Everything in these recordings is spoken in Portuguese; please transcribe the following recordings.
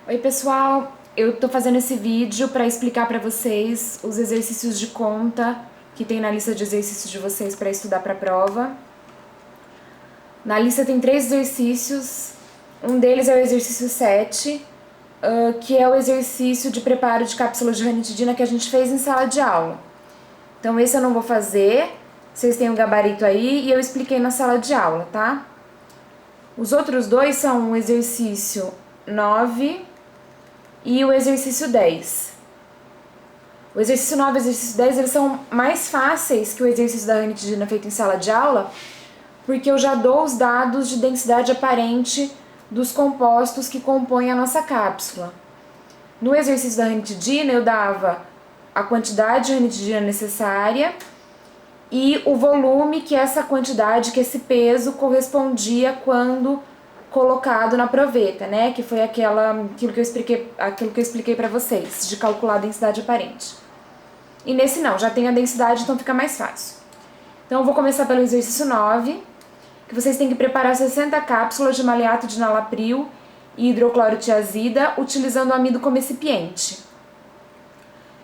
Oi pessoal, eu tô fazendo esse vídeo para explicar para vocês os exercícios de conta que tem na lista de exercícios de vocês para estudar para a prova. Na lista tem 3 exercícios, um deles é o exercício 7, que é o exercício de preparo de cápsulas de ranitidina que a gente fez em sala de aula. Então esse eu não vou fazer, vocês têm o gabarito aí e eu expliquei na sala de aula, tá? Os outros dois são o exercício 9 e o exercício 10. O exercício 9 e o exercício 10 eles são mais fáceis que o exercício da ranitidina feito em sala de aula, porque eu já dou os dados de densidade aparente dos compostos que compõem a nossa cápsula. No exercício da ranitidina eu dava a quantidade de ranitidina necessária e o volume que essa quantidade, que esse peso correspondia quando colocado na proveta, né? Que foi aquilo que eu expliquei para vocês, de calcular a densidade aparente. E nesse não, já tem a densidade, então fica mais fácil. Então eu vou começar pelo exercício 9, que vocês têm que preparar 60 cápsulas de maleato de enalapril e hidroclorotiazida utilizando o amido como excipiente.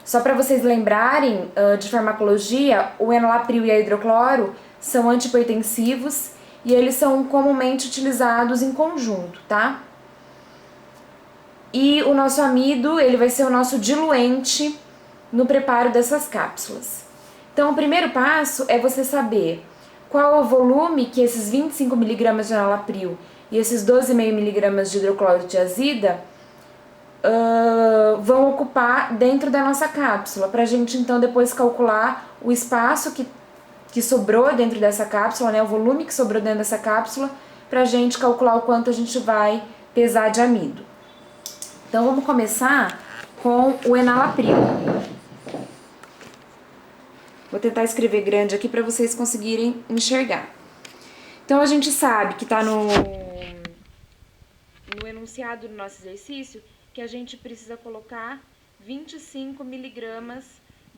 Só para vocês lembrarem de farmacologia, o enalapril e a hidrocloro são antihipertensivos e eles são comumente utilizados em conjunto, tá? E o nosso amido, ele vai ser o nosso diluente no preparo dessas cápsulas. Então, o primeiro passo é você saber qual é o volume que esses 25 mg de enalapril e esses 12,5 mg de hidroclorotiazida vão ocupar dentro da nossa cápsula, para a gente então depois calcular o espaço que sobrou dentro dessa cápsula, né, o volume que sobrou dentro dessa cápsula, para a gente calcular o quanto a gente vai pesar de amido. Então vamos começar com o enalapril. Vou tentar escrever grande aqui para vocês conseguirem enxergar. Então a gente sabe que está no enunciado do nosso exercício que a gente precisa colocar 25 mg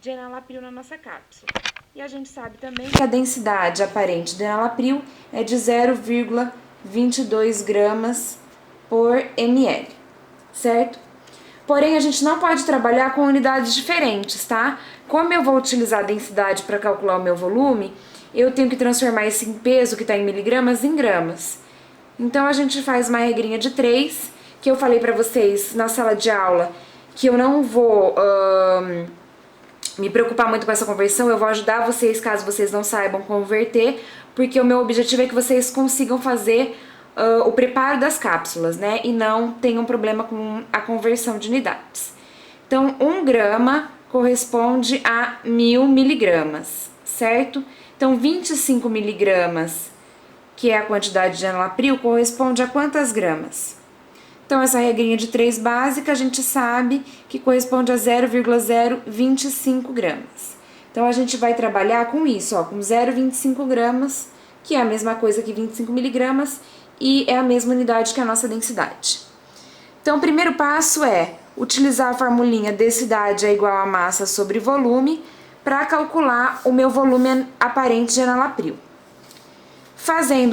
de enalapril na nossa cápsula. E a gente sabe também que a densidade aparente do enalapril é de 0,22 gramas por ml, certo? Porém, a gente não pode trabalhar com unidades diferentes, tá? Como eu vou utilizar a densidade para calcular o meu volume, eu tenho que transformar esse peso que está em miligramas em gramas. Então, a gente faz uma regrinha de 3, que eu falei para vocês na sala de aula, que eu não vou me preocupar muito com essa conversão, eu vou ajudar vocês caso vocês não saibam converter, porque o meu objetivo é que vocês consigam fazer o preparo das cápsulas, né? E não tenham problema com a conversão de unidades. Então, 1 grama corresponde a 1000 miligramas, certo? Então, 25 miligramas, que é a quantidade de enalapril, corresponde a quantas gramas? Então, essa regrinha de 3 básica, a gente sabe que corresponde a 0,025 gramas. Então, a gente vai trabalhar com isso, ó, com 0,25 gramas, que é a mesma coisa que 25 miligramas, e é a mesma unidade que a nossa densidade. Então, o primeiro passo é utilizar a formulinha densidade é igual a massa sobre volume para calcular o meu volume aparente de enalapril.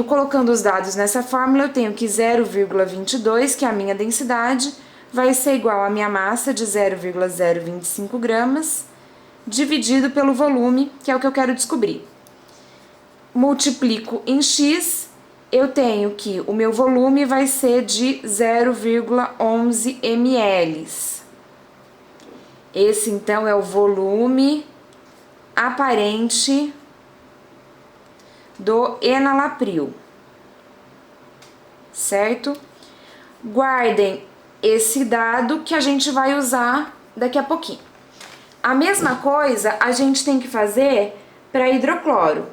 Colocando os dados nessa fórmula, eu tenho que 0,22, que é a minha densidade, vai ser igual à minha massa de 0,025 gramas, dividido pelo volume, que é o que eu quero descobrir. Multiplico em x, eu tenho que o meu volume vai ser de 0,11 ml. Esse, então, é o volume aparente do enalapril, certo? Guardem esse dado que a gente vai usar daqui a pouquinho. A mesma coisa a gente tem que fazer para hidrocloro.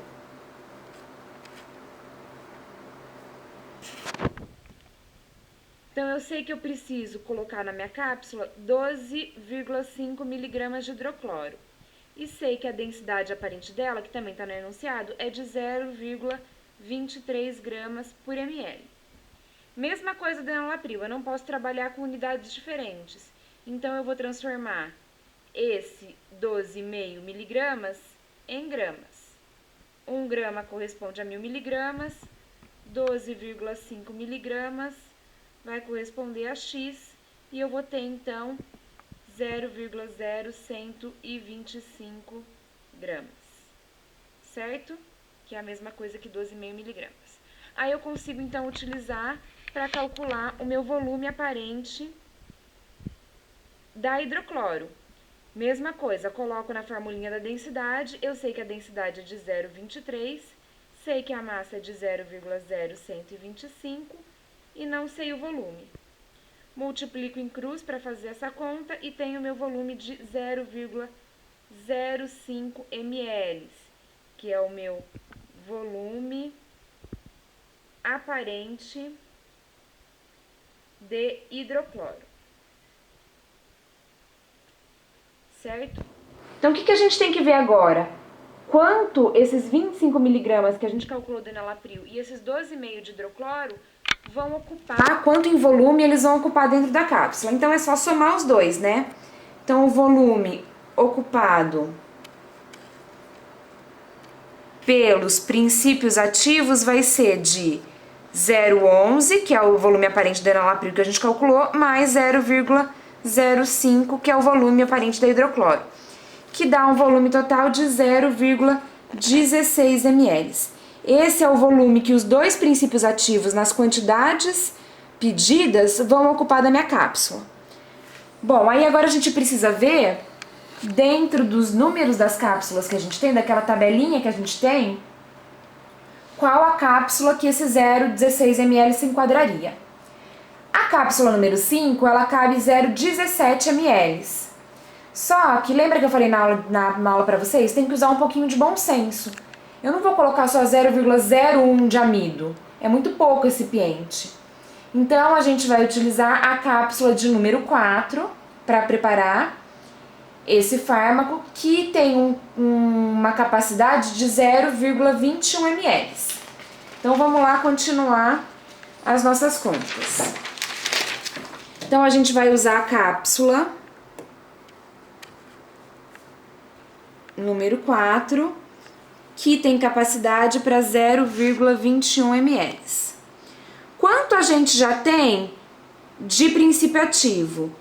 Então, eu sei que eu preciso colocar na minha cápsula 12,5 miligramas de hidrocloro. E sei que a densidade aparente dela, que também está no enunciado, é de 0,23 gramas por ml. Mesma coisa do enalapril, eu não posso trabalhar com unidades diferentes. Então, eu vou transformar esse 12,5 miligramas em gramas. 1 grama corresponde a 1000 miligramas, 12,5 miligramas vai corresponder a x, e eu vou ter, então, 0,0125 gramas, certo? Que é a mesma coisa que 12,5 miligramas. Aí eu consigo, então, utilizar para calcular o meu volume aparente da hidrocloro. Mesma coisa, coloco na formulinha da densidade, eu sei que a densidade é de 0,23, sei que a massa é de 0,0125 e não sei o volume. Multiplico em cruz para fazer essa conta e tenho o meu volume de 0,05 ml, que é o meu volume aparente de hidrocloro. Certo? Então, o que a gente tem que ver agora? Quanto esses 25 miligramas que a gente calculou do enalapril e esses 12,5 de hidrocloro vão ocupar, quanto em volume eles vão ocupar dentro da cápsula. Então, é só somar os dois, né? Então, o volume ocupado pelos princípios ativos vai ser de 0,11, que é o volume aparente do enalapril que a gente calculou, mais 0,05, que é o volume aparente da hidrocloro, que dá um volume total de 0,16 ml. Esse é o volume que os dois princípios ativos, nas quantidades pedidas, vão ocupar da minha cápsula. Bom, aí agora a gente precisa ver, dentro dos números das cápsulas que a gente tem, daquela tabelinha que a gente tem, qual a cápsula que esse 0,16 ml se enquadraria. A cápsula número 5, ela cabe 0,17 ml. Só que, lembra que eu falei na aula pra vocês? Tem que usar um pouquinho de bom senso. Eu não vou colocar só 0,01 de amido. É muito pouco recipiente. Então, a gente vai utilizar a cápsula de número 4 para preparar esse fármaco, que tem uma capacidade de 0,21 ml. Então, vamos lá continuar as nossas contas. Então, a gente vai usar a cápsula número 4, que tem capacidade para 0,21 ml. Quanto a gente já tem de princípio ativo?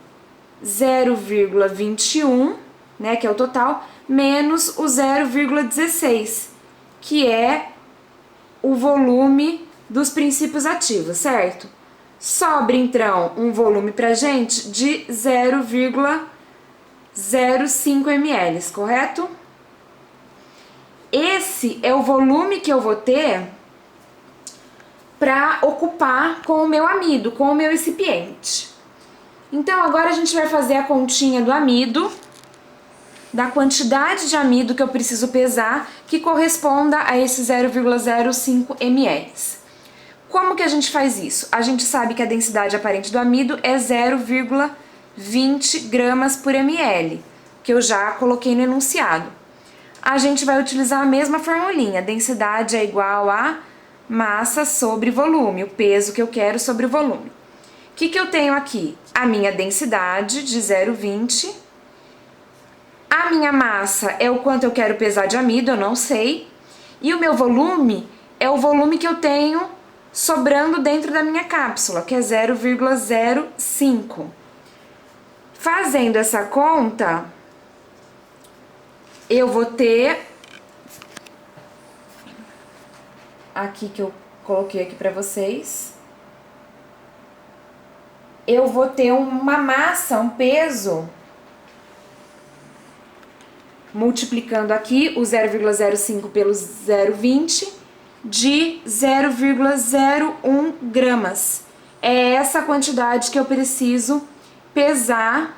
0,21, né, que é o total, menos o 0,16, que é o volume dos princípios ativos, certo? Sobra, então, um volume pra gente de 0,05 ml, correto? Esse é o volume que eu vou ter para ocupar com o meu amido, com o meu recipiente. Então, agora a gente vai fazer a continha do amido, da quantidade de amido que eu preciso pesar, que corresponda a esse 0,05 ml. Como que a gente faz isso? A gente sabe que a densidade aparente do amido é 0,20 gramas por ml, que eu já coloquei no enunciado. A gente vai utilizar a mesma formulinha, densidade é igual a massa sobre volume, o peso que eu quero sobre o volume. O que eu tenho aqui? A minha densidade de 0,20, a minha massa é o quanto eu quero pesar de amido, eu não sei, e o meu volume é o volume que eu tenho sobrando dentro da minha cápsula, que é 0,05. Fazendo essa conta, eu vou ter, aqui que eu coloquei aqui pra vocês, eu vou ter uma massa, um peso, multiplicando aqui o 0,05 pelo 0,20, de 0,01 gramas. É essa quantidade que eu preciso pesar,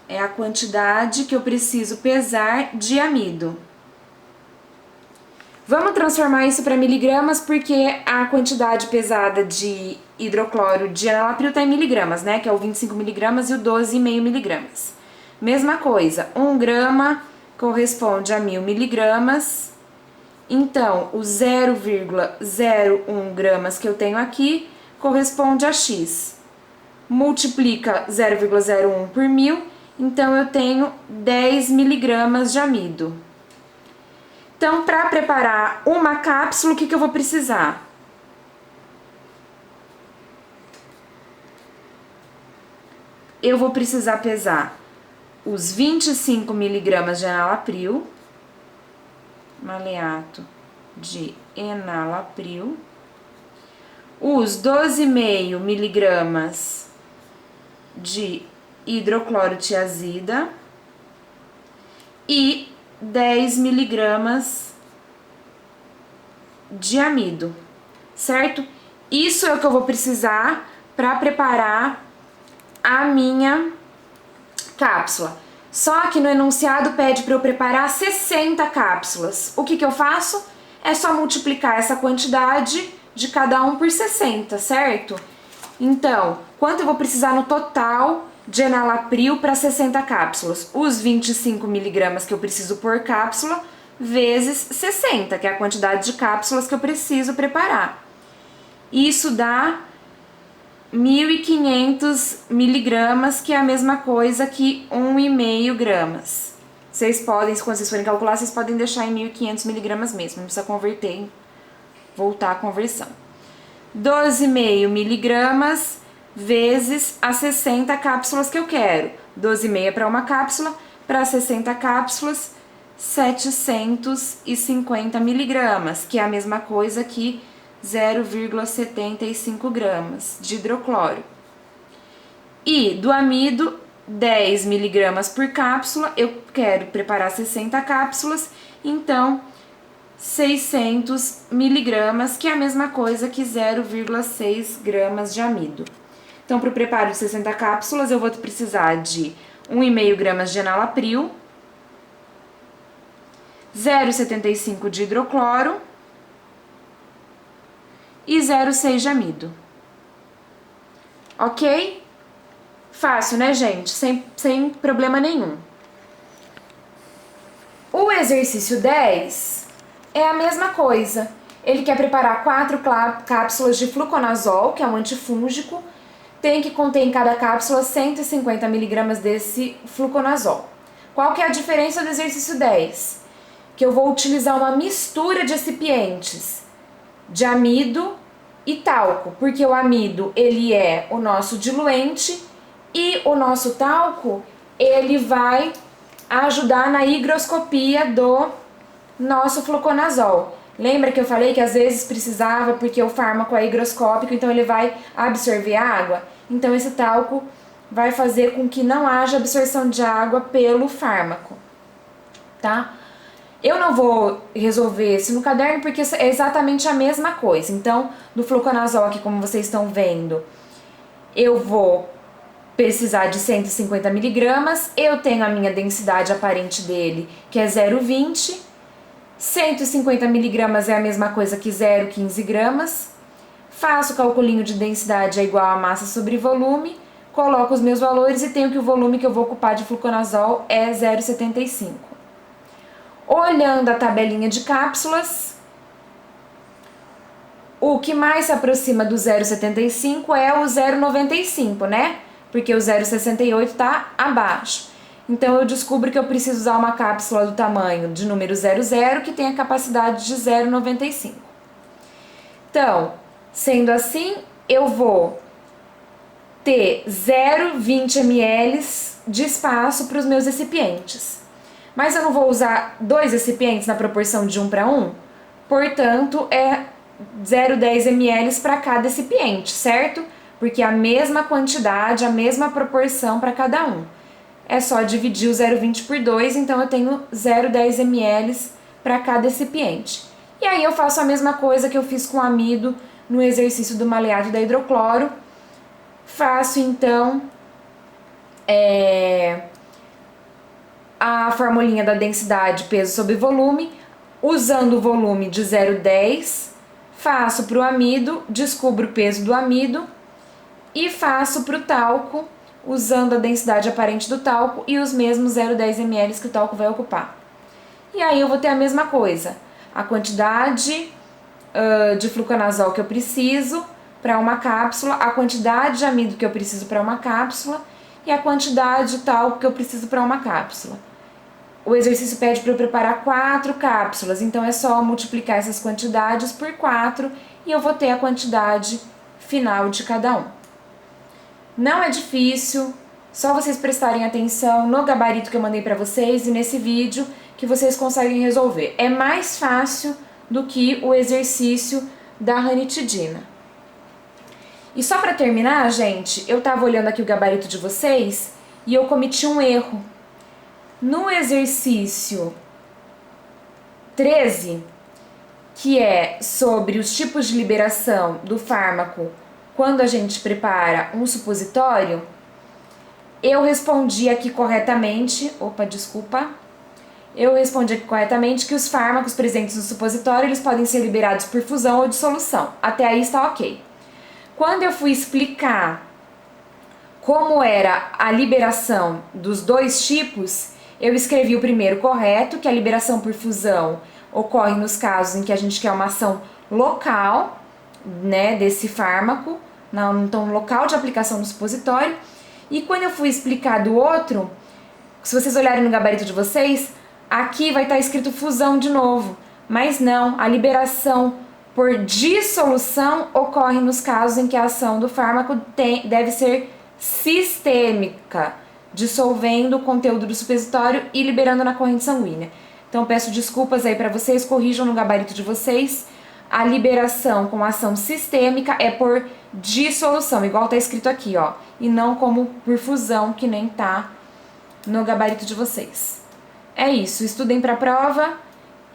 é a quantidade que eu preciso pesar de amido. Vamos transformar isso para miligramas, porque a quantidade pesada de hidrocloro de enalapril está em miligramas, né? Que é o 25 miligramas e o 12,5 miligramas. Mesma coisa, 1 grama corresponde a 1000 miligramas. Então, o 0,01 gramas que eu tenho aqui corresponde a X. Multiplica 0,01 por 1000, então eu tenho 10 miligramas de amido. Então, para preparar uma cápsula, o que eu vou precisar? eu vou precisar pesar os 25 miligramas de enalapril, maleato de enalapril, os 12,5 miligramas de hidroclorotiazida e 10 miligramas de amido, certo? Isso é o que eu vou precisar para preparar a minha cápsula. Só que no enunciado pede para eu preparar 60 cápsulas. O que eu faço? É só multiplicar essa quantidade de cada um por 60, certo? Então, quanto eu vou precisar no total de enalapril para 60 cápsulas? Os 25 miligramas que eu preciso por cápsula, vezes 60, que é a quantidade de cápsulas que eu preciso preparar. Isso dá 1.500 miligramas, que é a mesma coisa que 1,5 gramas. Vocês podem, quando vocês forem calcular, vocês podem deixar em 1.500 miligramas mesmo, não precisa converter, voltar a conversão. 12,5 miligramas vezes as 60 cápsulas que eu quero. 12,5 para uma cápsula, para 60 cápsulas, 750 miligramas, que é a mesma coisa que 0,75 gramas de hidrocloro. E do amido, 10 miligramas por cápsula, eu quero preparar 60 cápsulas, então 600 miligramas, que é a mesma coisa que 0,6 gramas de amido. Então, para o preparo de 60 cápsulas, eu vou precisar de 1,5 gramas de enalapril, 0,75 de hidrocloro e 0,6 de amido. Ok? Fácil, né, gente? Sem problema nenhum. O exercício 10 é a mesma coisa. Ele quer preparar 4 cápsulas de fluconazol, que é um antifúngico. Tem que conter em cada cápsula 150 miligramas desse fluconazol. Qual que é a diferença do exercício 10? Que eu vou utilizar uma mistura de recipientes de amido e talco, porque o amido ele é o nosso diluente e o nosso talco ele vai ajudar na higroscopia do nosso fluconazol. Lembra que eu falei que às vezes precisava porque o fármaco é higroscópico, então ele vai absorver água? Então esse talco vai fazer com que não haja absorção de água pelo fármaco, tá? Eu não vou resolver isso no caderno porque é exatamente a mesma coisa. Então, no fluconazol aqui, como vocês estão vendo, eu vou precisar de 150 miligramas. Eu tenho a minha densidade aparente dele, que é 0,20. 150 miligramas é a mesma coisa que 0,15 gramas. Faço o calculinho de densidade é igual a massa sobre volume. Coloco os meus valores e tenho que o volume que eu vou ocupar de fluconazol é 0,75. Olhando a tabelinha de cápsulas, o que mais se aproxima do 0,75 é o 0,95, né? Porque o 0,68 está abaixo. Então, eu descubro que eu preciso usar uma cápsula do tamanho de número 00, que tem a capacidade de 0,95. Então, sendo assim, eu vou ter 0,20 ml de espaço para os meus recipientes. Mas eu não vou usar 2 recipientes na proporção de 1 para 1, portanto, é 0,10 ml para cada recipiente, certo? Porque é a mesma quantidade, a mesma proporção para cada um. É só dividir o 0,20 por 2, então eu tenho 0,10 ml para cada recipiente. E aí eu faço a mesma coisa que eu fiz com o amido no exercício do maleato da hidrocloro. Faço então a formulinha da densidade peso sobre volume, usando o volume de 0,10, faço para o amido, descubro o peso do amido e faço para o talco, usando a densidade aparente do talco e os mesmos 0,10 ml que o talco vai ocupar. E aí eu vou ter a mesma coisa, a quantidade de fluconazol que eu preciso para uma cápsula, a quantidade de amido que eu preciso para uma cápsula e a quantidade de talco que eu preciso para uma cápsula. O exercício pede para eu preparar 4 cápsulas, então é só multiplicar essas quantidades por 4 e eu vou ter a quantidade final de cada um. Não é difícil, Só vocês prestarem atenção no gabarito que eu mandei pra vocês e nesse vídeo que vocês conseguem resolver. É mais fácil do que o exercício da ranitidina. E só pra terminar, gente, eu tava olhando aqui o gabarito de vocês e eu cometi um erro. No exercício 13, que é sobre os tipos de liberação do fármaco quando a gente prepara um supositório, eu respondi aqui corretamente, eu respondi aqui corretamente que os fármacos presentes no supositório, eles podem ser liberados por fusão ou dissolução. Até aí está ok. Quando eu fui explicar como era a liberação dos dois tipos, eu escrevi o primeiro correto, que a liberação por fusão ocorre nos casos em que a gente quer uma ação local, né, desse fármaco, então local de aplicação no supositório. E quando eu fui explicar do outro, se vocês olharem no gabarito de vocês, aqui vai estar escrito fusão de novo, mas não, a liberação por dissolução ocorre nos casos em que a ação do fármaco deve ser sistêmica, dissolvendo o conteúdo do supositório e liberando na corrente sanguínea. Então peço desculpas aí para vocês, corrijam no gabarito de vocês. A liberação com ação sistêmica é por dissolução, igual tá escrito aqui, ó, e não como por fusão, que nem tá no gabarito de vocês. É isso, estudem para a prova.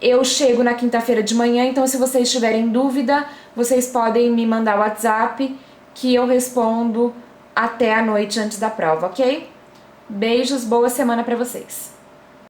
Eu chego na quinta-feira de manhã, então se vocês tiverem dúvida, vocês podem me mandar o WhatsApp que eu respondo até a noite antes da prova, ok? Beijos, boa semana para vocês.